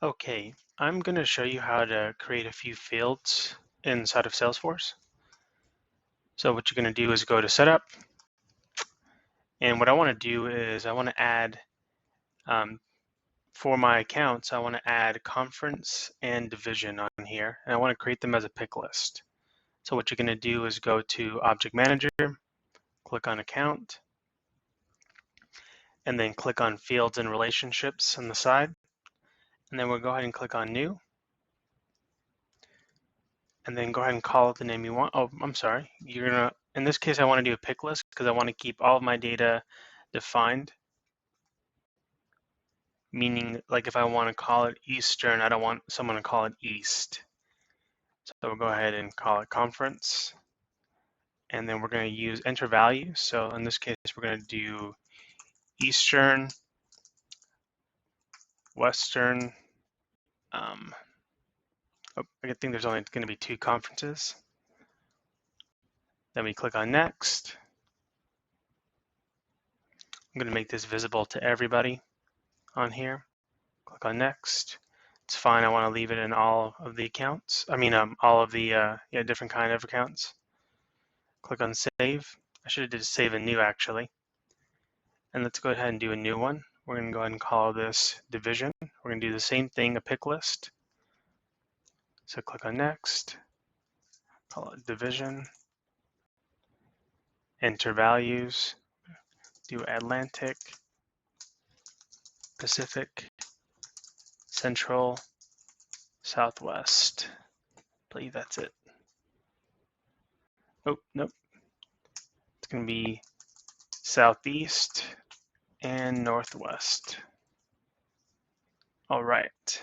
Okay, I'm going to show you how to create a few fields inside of Salesforce. So what you're going to do is go to Setup, and what I want to do is I want to add, for my accounts, I want to add conference and division on here, and I want to create them as a pick list. So what you're going to do is go to Object Manager, click on Account, and then click on Fields and Relationships on the side, and then we'll go ahead and click on New, and then go ahead and call it the name you want. Oh, I'm sorry. In this case, I want to do a pick list because I want to keep all of my data defined. Meaning, like if I want to call it Eastern, I don't want someone to call it East. So we'll go ahead and call it conference. And then we're going to use enter value. So in this case, we're going to do Eastern, Western. I think there's only going to be 2 conferences. Then we click on next. I'm going to make this visible to everybody on here. Click on next. It's fine. I want to leave it in all of the accounts. All of the different kind of accounts. Click on save. I should have did save a new actually. And let's go ahead and do a new one. We're going to go ahead and call this division. We're going to do the same thing, a pick list. So click on next. Call it division. Enter values. Do Atlantic, Pacific, Central, Southwest. I believe that's it. Oh, nope. It's going to be Southeast and Northwest. All right.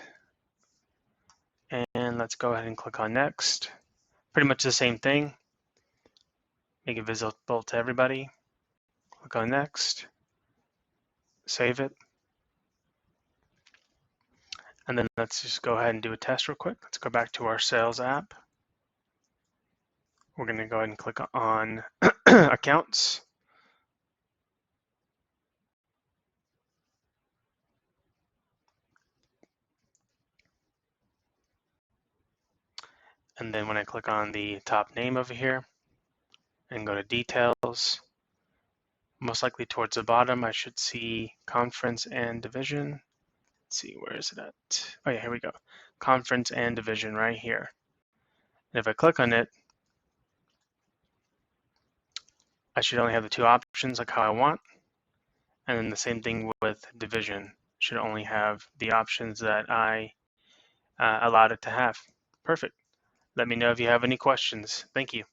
And let's go ahead and click on next. Pretty much the same thing. Make it visible to everybody. Click on next. Save it. And then let's just go ahead and do a test real quick. Let's go back to our sales app. We're going to go ahead and click on accounts. And then when I click on the top name over here and go to details, most likely towards the bottom, I should see conference and division. Let's see, where is it at? Oh yeah, here we go. Conference and division right here. And if I click on it, I should only have the 2 options like how I want. And then the same thing with division. Should only have the options that I allowed it to have. Perfect. Let me know if you have any questions. Thank you.